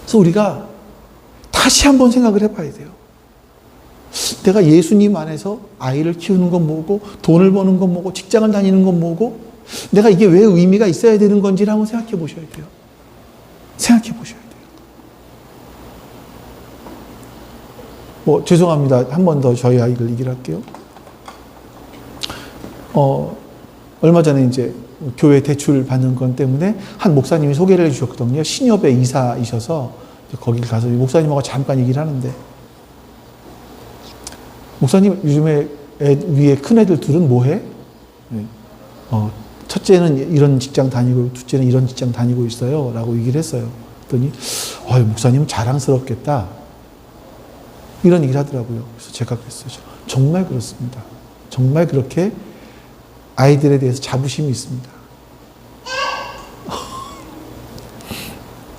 그래서 우리가 다시 한번 생각을 해봐야 돼요. 내가 예수님 안에서 아이를 키우는 건 뭐고 돈을 버는 건 뭐고 직장을 다니는 건 뭐고 내가 이게 왜 의미가 있어야 되는 건지를 한번 생각해 보셔야 돼요. 생각해 보셔야 돼요. 죄송합니다. 한 번 더 저희 아이들 얘기를 할게요. 얼마 전에 이제 교회 대출 받는 건 때문에 한 목사님이 소개를 해 주셨거든요. 신협의 이사이셔서 거기 가서 목사님하고 잠깐 얘기를 하는데 목사님 요즘에 위에 큰 애들 둘은 뭐 해? 첫째는 이런 직장 다니고 둘째는 이런 직장 다니고 있어요. 라고 얘기를 했어요. 그랬더니 목사님 자랑스럽겠다. 이런 얘기를 하더라고요. 그래서 제가 그랬어요. 정말 그렇습니다. 정말 그렇게 아이들에 대해서 자부심이 있습니다.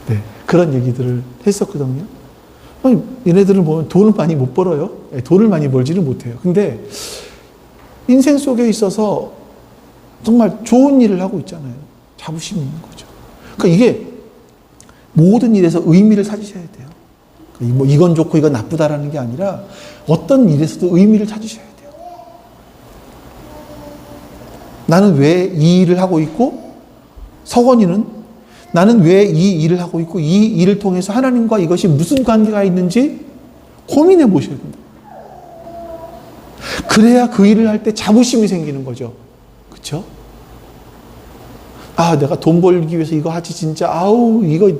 네, 그런 얘기들을 했었거든요. 얘네들은 보면 돈을 많이 못 벌어요. 돈을 많이 벌지는 못해요. 근데 인생 속에 있어서 정말 좋은 일을 하고 있잖아요. 자부심이 있는 거죠. 그러니까 이게 모든 일에서 의미를 찾으셔야 돼요. 그러니까 이건 좋고 이건 나쁘다라는 게 아니라 어떤 일에서도 의미를 찾으셔야 돼요. 나는 왜 이 일을 하고 있고 서건이는 나는 왜 이 일을 하고 있고 이 일을 통해서 하나님과 이것이 무슨 관계가 있는지 고민해 보셔야 됩니다. 그래야 그 일을 할 때 자부심이 생기는 거죠. 그렇죠? 내가 돈 벌기 위해서 이거 하지 진짜 이거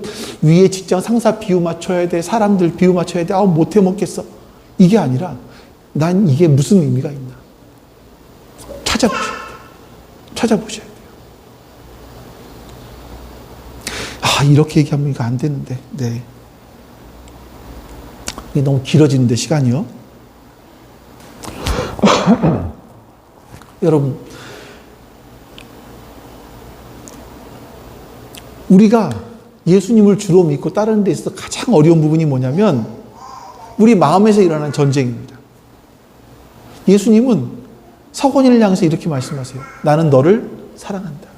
위에 직장 상사 비유 맞춰야 돼. 사람들 비유 맞춰야 돼. 못해 먹겠어. 이게 아니라 난 이게 무슨 의미가 있나. 찾아보셔야 돼요. 찾아보셔야 돼요. 이렇게 얘기하면 이거 안 되는데. 네. 이게 너무 길어지는데 시간이요. 여러분 우리가 예수님을 주로 믿고 따르는 데 있어서 가장 어려운 부분이 뭐냐면 우리 마음에서 일어나는 전쟁입니다. 예수님은 서건이를 향해서 이렇게 말씀하세요. 나는 너를 사랑한다.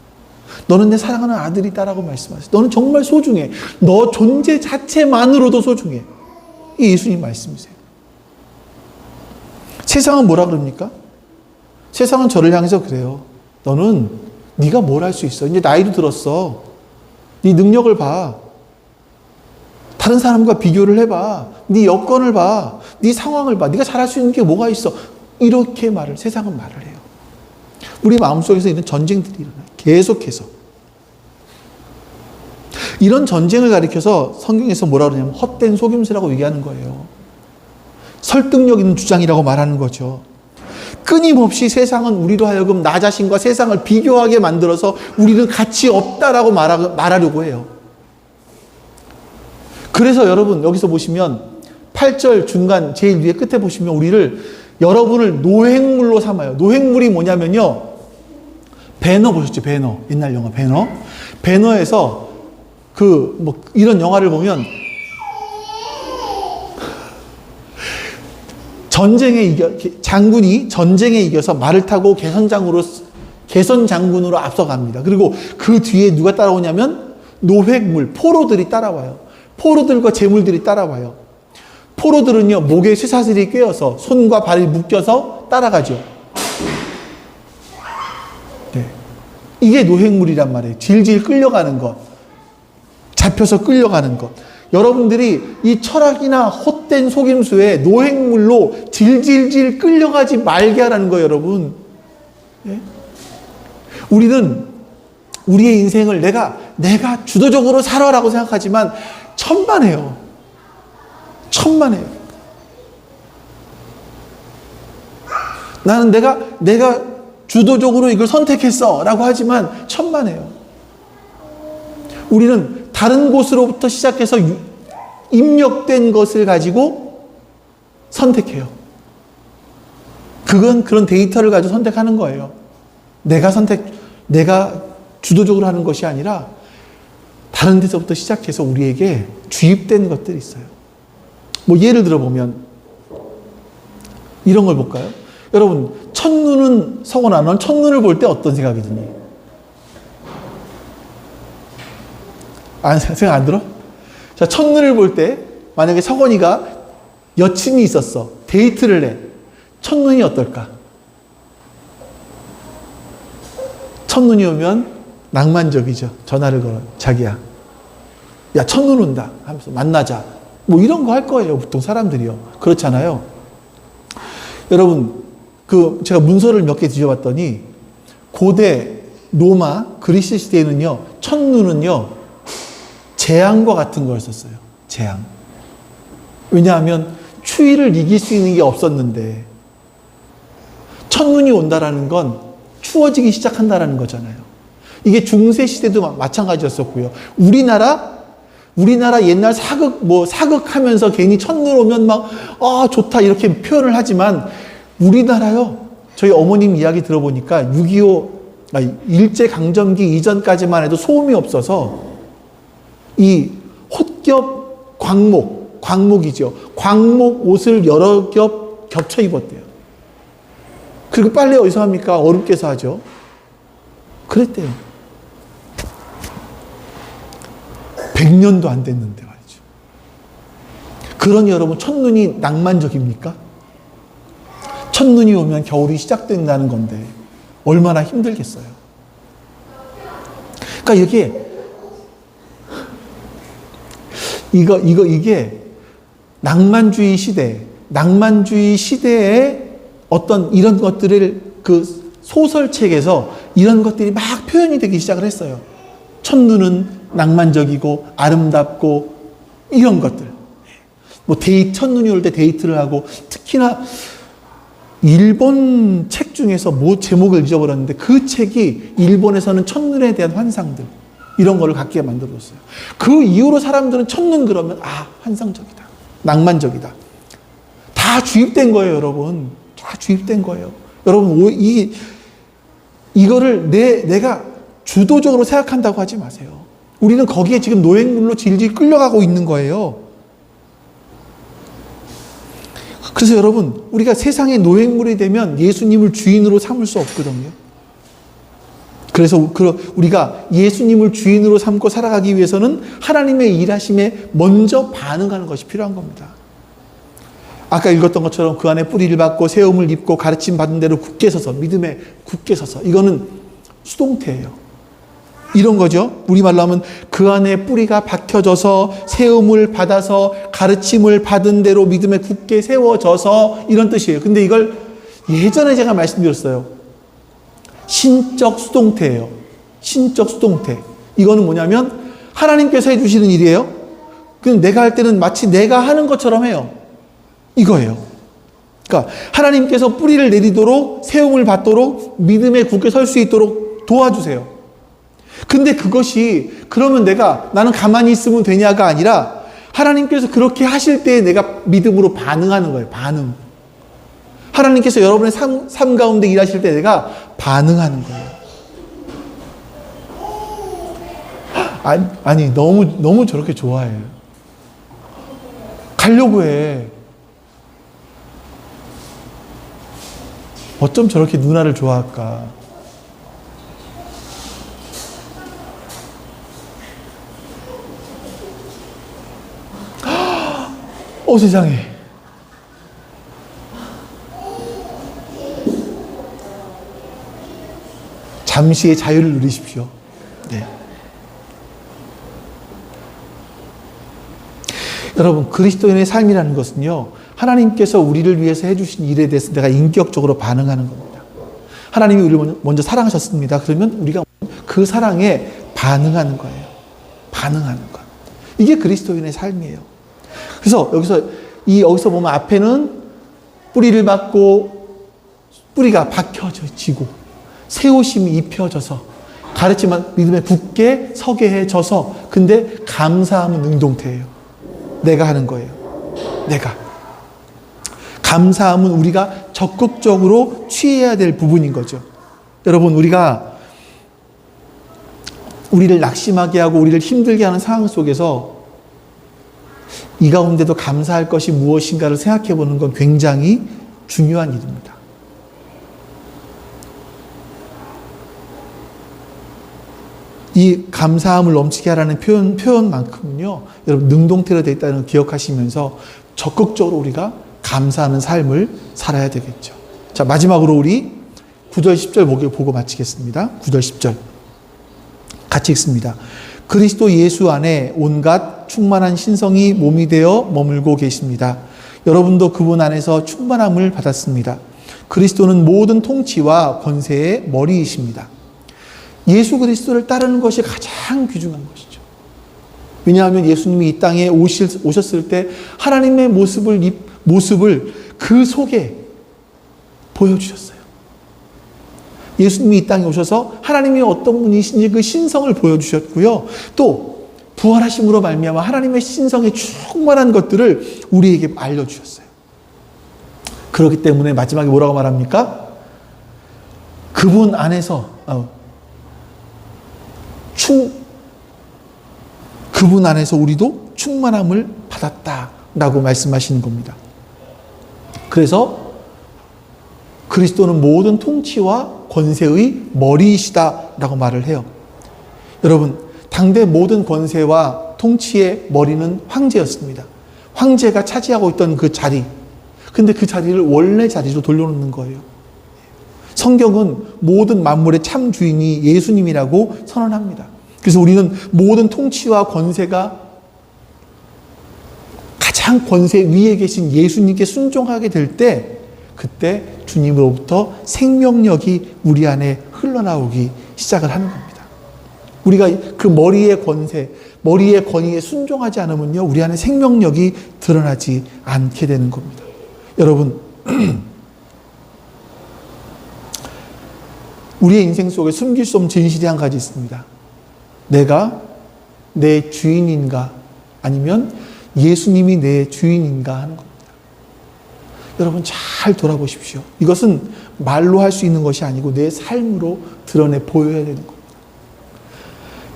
너는 내 사랑하는 아들이다라고 말씀하세요. 너는 정말 소중해. 너 존재 자체만으로도 소중해. 이 예수님 말씀이세요. 세상은 뭐라 그럽니까? 세상은 저를 향해서 그래요. 너는 네가 뭘 할 수 있어. 이제 나이도 들었어. 네 능력을 봐. 다른 사람과 비교를 해봐. 네 여건을 봐. 네 상황을 봐. 네가 잘할 수 있는 게 뭐가 있어. 이렇게 세상은 말을 해요. 우리 마음속에서 이런 전쟁들이 일어나요. 계속해서. 이런 전쟁을 가리켜서 성경에서 뭐라 그러냐면 헛된 속임수라고 얘기하는 거예요. 설득력 있는 주장이라고 말하는 거죠. 끊임없이 세상은 우리로 하여금 나 자신과 세상을 비교하게 만들어서 우리는 가치 없다라고 말하려고 해요. 그래서 여러분 여기서 보시면 8절 중간 제일 위에 끝에 보시면 여러분을 노획물로 삼아요. 노획물이 뭐냐면요. 배너 보셨죠? 배너. 옛날 영화 배너. 배너에서 이런 영화를 보면 장군이 전쟁에 이겨서 말을 타고 개선 장군으로 앞서갑니다. 그리고 그 뒤에 누가 따라오냐면 노획물, 포로들이 따라와요. 포로들과 재물들이 따라와요. 포로들은요, 목에 쇠사슬이 꿰어서 손과 발이 묶여서 따라가죠. 네. 이게 노획물이란 말이에요. 질질 끌려가는 것. 잡혀서 끌려가는 것. 여러분들이 이 철학이나 헛된 속임수에 노획물로 질질질 끌려가지 말게 하라는 거예요, 여러분. 네? 우리는 우리의 인생을 내가 주도적으로 살아라고 생각하지만 천만에요. 천만에요. 나는 내가 주도적으로 이걸 선택했어 라고 하지만 천만에요. 우리는 다른 곳으로부터 시작해서 입력된 것을 가지고 선택해요. 그런 데이터를 가지고 선택하는 거예요. 내가 주도적으로 하는 것이 아니라 다른 데서부터 시작해서 우리에게 주입된 것들이 있어요. 예를 들어보면 이런 걸 볼까요? 여러분, 첫눈은 서거나 넌 첫눈을 볼 때 어떤 생각이 드니? 생각 안 들어? 자, 첫눈을 볼 때 만약에 서건이가 여친이 있었어. 데이트를 해. 첫눈이 어떨까? 첫눈이 오면 낭만적이죠. 전화를 걸어. 자기야. 야, 첫눈 온다. 하면서 만나자. 이런 거 할 거예요. 보통 사람들이요. 그렇잖아요. 여러분, 제가 문서를 몇 개 뒤져봤더니 고대 로마 그리스 시대에는요. 첫눈은요. 재앙과 같은 걸 썼어요. 재앙. 왜냐하면 추위를 이길 수 있는 게 없었는데 첫눈이 온다라는 건 추워지기 시작한다라는 거잖아요. 이게 중세 시대도 마찬가지였었고요. 우리나라 옛날 사극하면서 괜히 첫눈 오면 좋다 이렇게 표현을 하지만 우리나라요. 저희 어머님 이야기 들어보니까 6.25 일제강점기 이전까지만 해도 소음이 없어서 이 홑겹 광목이죠. 광목 옷을 여러 겹 겹쳐 입었대요. 그리고 빨래 어디서 합니까? 어렵게서 하죠. 그랬대요. 100년도 안 됐는데 말이죠. 그러니 여러분, 첫눈이 낭만적입니까? 첫눈이 오면 겨울이 시작된다는 건데 얼마나 힘들겠어요. 그러니까 이게 낭만주의 시대에 어떤 이런 것들을 소설책에서 이런 것들이 막 표현이 되기 시작을 했어요. 첫눈은 낭만적이고 아름답고 이런 것들. 첫눈이 올 때 데이트를 하고, 특히나 일본 책 중에서 제목을 잊어버렸는데 그 책이 일본에서는 첫눈에 대한 환상들 이런 거를 갖게 만들어줬어요. 그 이후로 사람들은 첫눈 그러면 환상적이다. 낭만적이다. 다 주입된 거예요, 여러분. 다 주입된 거예요. 여러분, 이거를 내가 주도적으로 생각한다고 하지 마세요. 우리는 거기에 지금 노획물로 질질 끌려가고 있는 거예요. 그래서 여러분, 우리가 세상의 노획물이 되면 예수님을 주인으로 삼을 수 없거든요. 그래서 우리가 예수님을 주인으로 삼고 살아가기 위해서는 하나님의 일하심에 먼저 반응하는 것이 필요한 겁니다. 아까 읽었던 것처럼 그 안에 뿌리를 받고 세움을 입고 가르침 받은 대로 굳게 서서, 믿음에 굳게 서서. 이거는 수동태예요. 이런 거죠. 우리말로 하면 그 안에 뿌리가 박혀져서 세움을 받아서 가르침을 받은 대로 믿음에 굳게 세워져서, 이런 뜻이에요. 근데 이걸 예전에 제가 말씀드렸어요. 신적 수동태예요. 신적 수동태. 이거는 뭐냐면 하나님께서 해주시는 일이에요. 그럼 내가 할 때는 마치 내가 하는 것처럼 해요. 이거예요. 그러니까 하나님께서 뿌리를 내리도록, 세움을 받도록, 믿음에 굳게 설 수 있도록 도와주세요. 근데 그것이 그러면 나는 가만히 있으면 되냐가 아니라 하나님께서 그렇게 하실 때 내가 믿음으로 반응하는 거예요. 반응. 하나님께서 여러분의 삶 가운데 일하실 때 내가 반응하는 거예요. 아니 너무 저렇게 좋아해. 가려고 해. 어쩜 저렇게 누나를 좋아할까? 세상에. 잠시의 자유를 누리십시오. 네. 여러분, 그리스도인의 삶이라는 것은요, 하나님께서 우리를 위해서 해주신 일에 대해서 내가 인격적으로 반응하는 겁니다. 하나님이 우리를 먼저 사랑하셨습니다. 그러면 우리가 그 사랑에 반응하는 거예요. 반응하는 것. 이게 그리스도인의 삶이에요. 그래서 여기서 보면 앞에는 뿌리를 받고 뿌리가 박혀지고 새우심이 입혀져서 가르치면 믿음에 굳게 서게 해져서 근데 감사함은 능동태예요. 내가 하는 거예요. 내가. 감사함은 우리가 적극적으로 취해야 될 부분인 거죠. 여러분, 우리를 낙심하게 하고 우리를 힘들게 하는 상황 속에서 이 가운데도 감사할 것이 무엇인가를 생각해 보는 건 굉장히 중요한 일입니다. 이 감사함을 넘치게 하라는 표현만큼은요, 여러분 능동태로 되어 있다는 걸 기억하시면서 적극적으로 우리가 감사하는 삶을 살아야 되겠죠. 자, 마지막으로 우리 9절 10절 보고 마치겠습니다. 9절 10절 같이 읽습니다. 그리스도 예수 안에 온갖 충만한 신성이 몸이 되어 머물고 계십니다. 여러분도 그분 안에서 충만함을 받았습니다. 그리스도는 모든 통치와 권세의 머리이십니다. 예수 그리스도를 따르는 것이 가장 귀중한 것이죠. 왜냐하면 예수님이 이 땅에 오셨을 때 하나님의 모습을 그 속에 보여주셨어요. 예수님이 이 땅에 오셔서 하나님이 어떤 분이신지 그 신성을 보여주셨고요. 또 부활하심으로 말미암아 하나님의 신성에 충만한 것들을 우리에게 알려주셨어요. 그렇기 때문에 마지막에 뭐라고 말합니까? 그분 안에서 그분 안에서 우리도 충만함을 받았다라고 말씀하시는 겁니다. 그래서 그리스도는 모든 통치와 권세의 머리이시다라고 말을 해요. 여러분, 당대 모든 권세와 통치의 머리는 황제였습니다. 황제가 차지하고 있던 그 자리, 근데 그 자리를 원래 자리로 돌려놓는 거예요. 성경은 모든 만물의 참 주인이 예수님이라고 선언합니다. 그래서 우리는 모든 통치와 권세가 가장 권세 위에 계신 예수님께 순종하게 될 때, 그때 주님으로부터 생명력이 우리 안에 흘러나오기 시작을 하는 겁니다. 우리가 그 머리의 권세, 머리의 권위에 순종하지 않으면요, 우리 안에 생명력이 드러나지 않게 되는 겁니다. 여러분, 우리의 인생 속에 숨길 수 없는 진실이 한 가지 있습니다. 내가 내 주인인가 아니면 예수님이 내 주인인가 하는 겁니다. 여러분 잘 돌아보십시오. 이것은 말로 할 수 있는 것이 아니고 내 삶으로 드러내 보여야 되는 겁니다.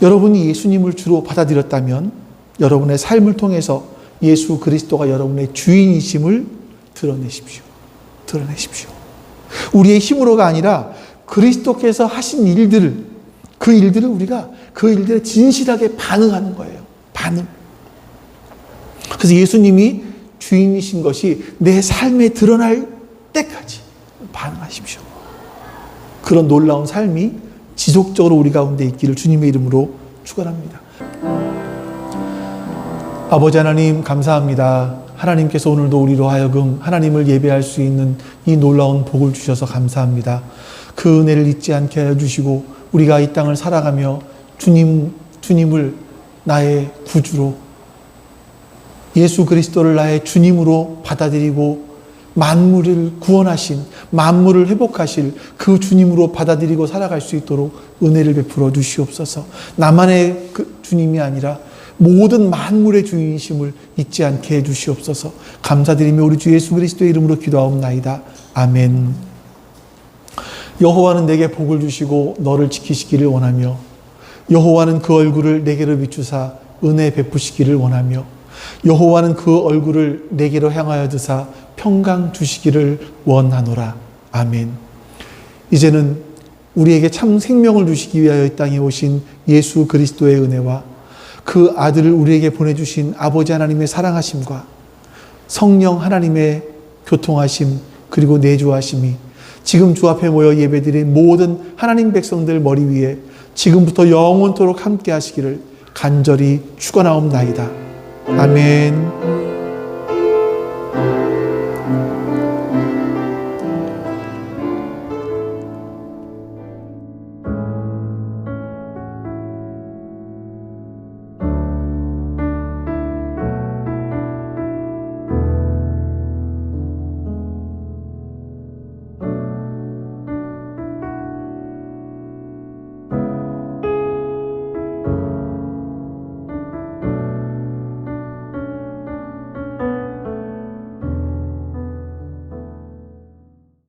여러분이 예수님을 주로 받아들였다면 여러분의 삶을 통해서 예수 그리스도가 여러분의 주인이심을 드러내십시오. 드러내십시오. 우리의 힘으로가 아니라 그리스도께서 하신 일들을, 그 일들을 우리가 그 일들에 진실하게 반응하는 거예요. 반응. 그래서 예수님이 주인이신 것이 내 삶에 드러날 때까지 반응하십시오. 그런 놀라운 삶이 지속적으로 우리 가운데 있기를 주님의 이름으로 축원합니다. 아버지 하나님 감사합니다. 하나님께서 오늘도 우리로 하여금 하나님을 예배할 수 있는 이 놀라운 복을 주셔서 감사합니다. 그 은혜를 잊지 않게 하여 주시고 우리가 이 땅을 살아가며 주님을 나의 구주로, 예수 그리스도를 나의 주님으로 받아들이고 만물을 구원하신, 만물을 회복하실 그 주님으로 받아들이고 살아갈 수 있도록 은혜를 베풀어 주시옵소서. 나만의 그 주님이 아니라 모든 만물의 주인이심을 잊지 않게 해 주시옵소서. 감사드리며 우리 주 예수 그리스도의 이름으로 기도하옵나이다. 아멘. 여호와는 내게 복을 주시고 너를 지키시기를 원하며 여호와는 그 얼굴을 내게로 비추사 은혜 베푸시기를 원하며 여호와는 그 얼굴을 내게로 향하여 드사 평강 주시기를 원하노라. 아멘. 이제는 우리에게 참 생명을 주시기 위하여 이 땅에 오신 예수 그리스도의 은혜와 그 아들을 우리에게 보내주신 아버지 하나님의 사랑하심과 성령 하나님의 교통하심 그리고 내주하심이 지금 주 앞에 모여 예배드린 모든 하나님 백성들 머리 위에 지금부터 영원토록 함께 하시기를 간절히 축원하옵나이다. 아멘.